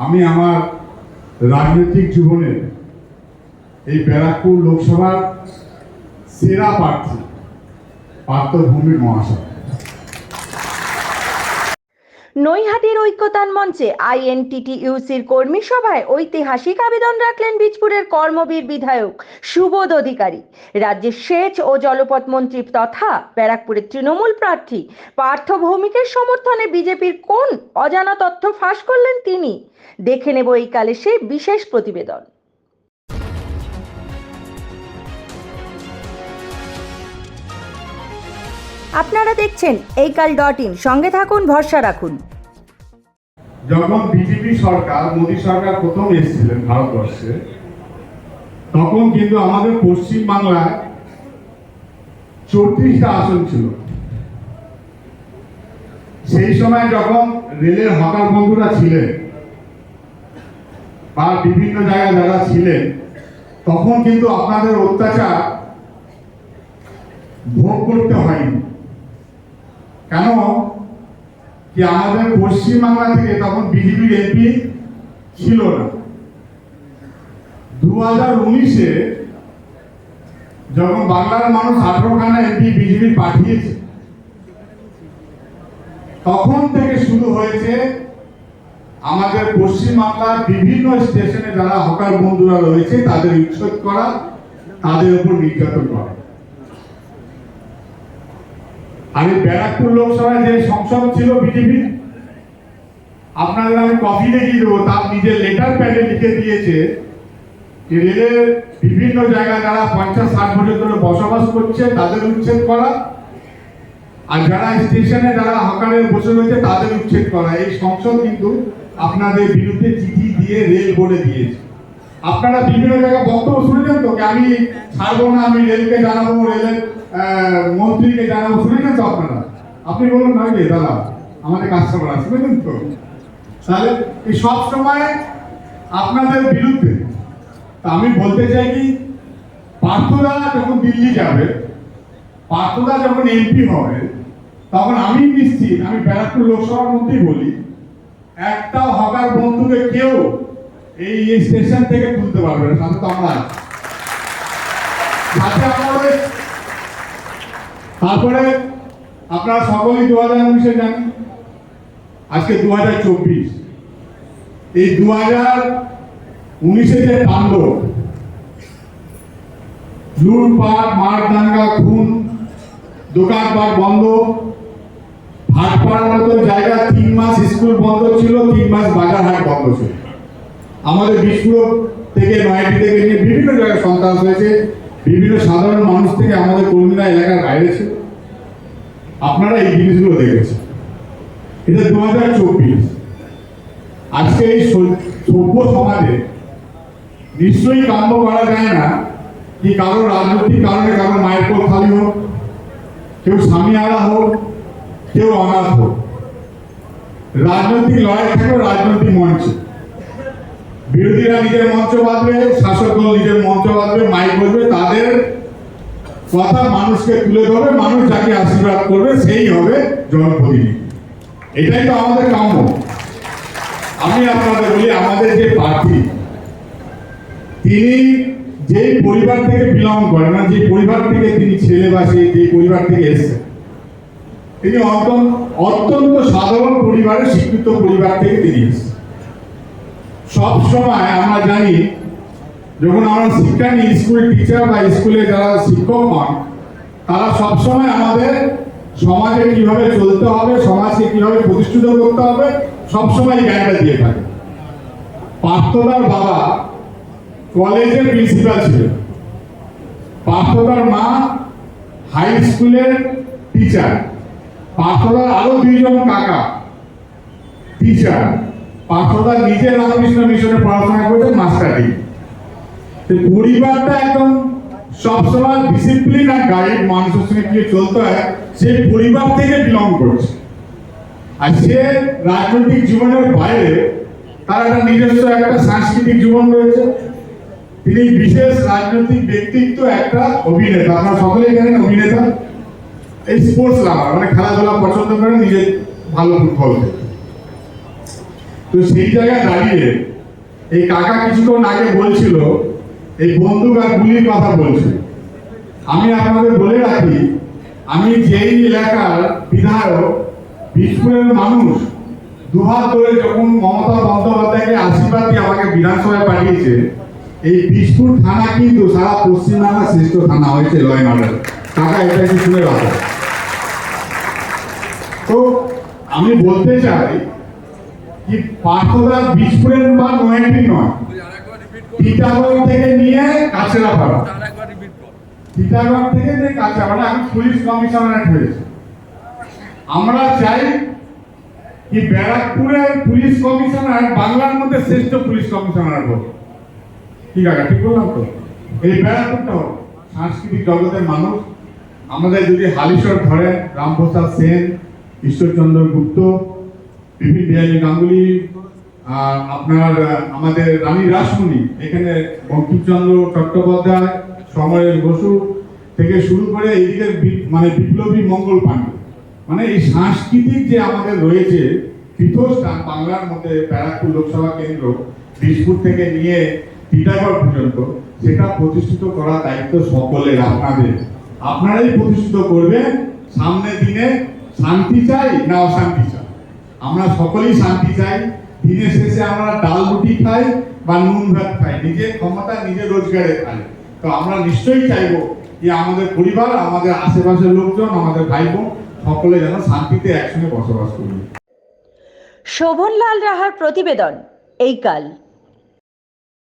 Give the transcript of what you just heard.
আমি আমার রাজনৈতিক জীবনে এই ব্যারাকপুর লোকসভার সেরা প্রার্থী পার্থ ভৌমিক মহাশয়। নৈহাটির ঐক্যতান মঞ্চে আইএনটিটিইউসির কর্মী সভায় ঐতিহাসিক আবেদন রাখলেন বীজপুরের কর্মবীর বিধায়ক সুবোধ অধিকারী। রাজ্যের সেচ ও জলপথ মন্ত্রী তথা ব্যারাকপুরের তৃণমূল প্রার্থী পার্থ ভৌমিকের সমর্থনে বিজেপির কোন অজানা তথ্য ফাঁস করলেন তিনি। দেখে নেব এই কালে সেই বিশেষ প্রতিবেদন। আপনারা দেখছেন এইকাল.in, সঙ্গে থাকুন, ভরসা রাখুন। যখন বিজেপি সরকার, মোদী সরকার প্রথম এসেছিলেন ভারতবর্ষে, তখন কিন্তু আমাদের পশ্চিম বাংলায় 34টা আসন ছিল। সেই সময় যখন রেলের হকার বন্ধুরা ছিলেন বা বিভিন্ন জায়গায় যারা ছিলেন, তখন কিন্তু আপনাদের অত্যাচার ভোগ করতে হয়নি। কেন কি আমাদের পশ্চিম বাংলা থেকে তখন বিজেপির এমপি ছিল না। 2019-এ যখন বাংলার মানুষ 18খানা এমপি বিজেপি পাঠিয়েছে, তখন থেকে শুরু হয়েছে আমাদের পশ্চিম বাংলার বিভিন্ন স্টেশনে যারা হকার বন্ধুরা রয়েছে তাদের উচ্ছেদ করা, তাদের উপর নির্যাতন করা। আমি ব্যারাকপুর লোকসভায় যে সংসদ ছিল বিজেপি, আপনাদের আমি কপি দেখিয়ে দেবো, তার নিজের লেটার প্যাডে লিখে দিয়েছে যে রেলের বিভিন্ন জায়গায় যারা 50-60 বছর ধরে বসবাস করছে তাদের উচ্ছেদ করা, আর যারা স্টেশনে যারা হকারে বসে রয়েছে তাদের উচ্ছেদ করা। এই সংসদ কিন্তু আপনাদের বিরুদ্ধে চিঠি দিয়ে রেল বোর্ডে দিয়েছে। আপনারা বিভিন্ন জায়গায় বক্তব্য শুনেছেন তো, আমি ছাড়বো না, আমি রেলকে জানাবো, রেলের মন্ত্রীকে জানাবো, শুনেছেন তো আপনারা? আপনি বলুন না যে দাদা আমাদের কাস্টমার আছে, বুঝলেন তো? তাহলে এই সব সময় আপনাদের বিরুদ্ধে। তা আমি বলতে চাই কি, পার্থদা যখন দিল্লি যাবে, পার্থদা যখন এমপি হবে, তখন আমি নিশ্চিত, আমি ব্যারাকপুর লোকসভার মধ্যেই বলি, একটা হকার বন্ধুকে কেউ এই স্টেশন থেকে তুলতে পারবে না। সাথে তো আমরা তারপরে আপনারা সকলেই 2019-এ জানেন, আজকে 2024। এই 2019-এ যে তাণ্ডব, লুটপাট, মারদাঙ্গা, খুন, দোকানপাট বন্ধ, ভাটপাড়ার মতো জায়গা 3 মাস স্কুল বন্ধ ছিল, 3 মাস বাজার হাট বন্ধ ছিল। আমাদের বীজপুর থেকে, নয়াটি থেকে নিয়ে বিভিন্ন জায়গায় সন্ত্রাস হয়েছে, বিভিন্ন সাধারণ মানুষ থেকে আমাদের কর্মীরা এলাকার বাইরে ছিল। আপনারা এই জিনিসগুলো দেখেছেন। এটা 2024। আজকে এই সভ্য সমাজে নিশ্চয়ই কাম্য করা যায় না কি কারো রাজনৈতিক কারণে কারো মায়ের কোল খালি হোক, কেউ স্বামী হারা হোক, কেউ অনাথ হোক। রাজনৈতিক লড়াই থাকবে রাজনৈতিক মঞ্চে, বিরোধীরা নিজের মঞ্চ বাঁধবে, শাসক দল নিজের মঞ্চ বাঁধবে, মাইক বলবে, তাদের কথা মানুষকে তুলে ধরবে, মানুষ যাকে আশীর্বাদ করবে সেই হবে জনপ্রতিনিধি। এটাই তো আমাদের কাম্য। আমি আপনাদের বলি, আমাদের যে প্রার্থী, তিনি যেই পরিবার থেকে বিলং করেন, মানে যে পরিবার থেকে তিনি ছেলে বা যে পরিবার থেকে এসেছেন, তিনি অত্যন্ত সাধারণ পরিবারের, শিক্ষিত পরিবার থেকে তিনি এসেছেন। সব সময় আমরা জানি, যখন আমরা শিক্ষা নিই, স্কুল টিচার বা স্কুলে যারা শিক্ষক হন, তারা সবসময় আমাদের সমাজে কিভাবে চলতে হবে, সমাজকে কিভাবে প্রতিষ্ঠিত করতে হবে, সবসময় জ্ঞানটা দিয়ে থাকে। পার্থদার বাবা কলেজের প্রিন্সিপাল ছিলেন, পার্থদার মা হাই স্কুলের টিচার, পার্থদার আরো 2 জন কাকা টিচার, পার্থদা নিজে রামকৃষ্ণ মিশনে পড়াশোনা করেছেন, মাস্টার ডিগ্রি। পরিবারটা একদম সবসময় ডিসিপ্লিন আর গাইড, মানুষের সঙ্গে কি চলতে হয় সেই পরিবার থেকে বিলং করছে। আর সে রাজনৈতিক জীবনের বাইরে তার একটা নিজস্ব একটা সাংস্কৃতিক জীবন রয়েছে। তিনি বিশেষ রাজনৈতিক ব্যক্তিত্ব, একটা অভিনেতা, আপনারা সকলেই জানেন অভিনেতা। এই স্পোর্টস লাভার, মানে খেলাধুলা পছন্দ করেন, নিজে ভালো ফুটবল খেলে। তো তো সেই জায়গায় দাঁড়িয়ে এই কাকা কিছুক্ষণ আগে বলছিল এই বন্দুক আর গুলির কথা বলছে। আমি আপনাদের বলে রাখি, আমি যেই এলাকার বিধায়ক, বীজপুরের মানুষ দুহাত ধরে যখন মমতা বন্দ্যোপাধ্যায়কে আশীর্বাদ দিয়ে আমাকে বিধানসভায় পাঠিয়েছে, এই বীজপুর থানা কিন্তু সারা পশ্চিমবাংলার শ্রেষ্ঠ থানা হয়েছে ল অ্যান্ড অর্ডার। কাকা এটা একটু শুনে রাখো। তো আমি বলতে চাই কি পার্থদা বীজপুরের বা নয়াটি নয়, টিটাগড় থেকে নিয়ে কাছেরাপাড়া, টিটাগড় থেকে যে কাছেরাপাড়া আমি পুলিশ কমিশনারেট হয়েছে। আমরা চাই কি ব্যারাকপুরের পুলিশ কমিশনার বাংলার মধ্যে শ্রেষ্ঠ পুলিশ কমিশনার হবে। ঠিক আছে, ঠিক বললাম তো? এই ব্যারাকপুরটা হবে সাংস্কৃতিক জগতের মানুষ। আমাদের যদি হালিশর ধরেন, রামপ্রসাদ সেন, ঈশ্বরচন্দ্র গুপ্ত, বিপিন বিহারী গাঙ্গুলি, আপনার আমাদের রানী রাসমণি, এখানে বঙ্কিমচন্দ্র চট্টোপাধ্যায়, সমরেশ বসু থেকে শুরু করে এইদিকে মানে বিপ্লবী মঙ্গল পাণ্ডে, মানে এই সাংস্কৃতিক যে আমাদের রয়েছে পীঠস্থান বাংলার মধ্যে, ব্যারাকপুর লোকসভা কেন্দ্র বীজপুর থেকে নিয়ে টিটাগড় পর্যন্ত, সেটা প্রতিষ্ঠিত করার দায়িত্ব সকলের, আপনাদের। আপনারাই প্রতিষ্ঠিত করবেন। সামনের দিনে শান্তি চাই না অশান্তি চাই? আমরা সকলেই শান্তি চাই। দিনের শেষে আমরা ডাল রুটি খাই বা নুন ভাত খাই, নিজের ক্ষমতা নিজের রোজগারে খাই। তো আমরা নিশ্চয়ই চাইবো যে আমাদের পরিবার, আমাদের আশেপাশের লোকজন, আমাদের ভাই বোন সকলে যেন শান্তিতে একসঙ্গে বসবাস করি। শোভনলাল রাহার প্রতিবেদন এই কাল।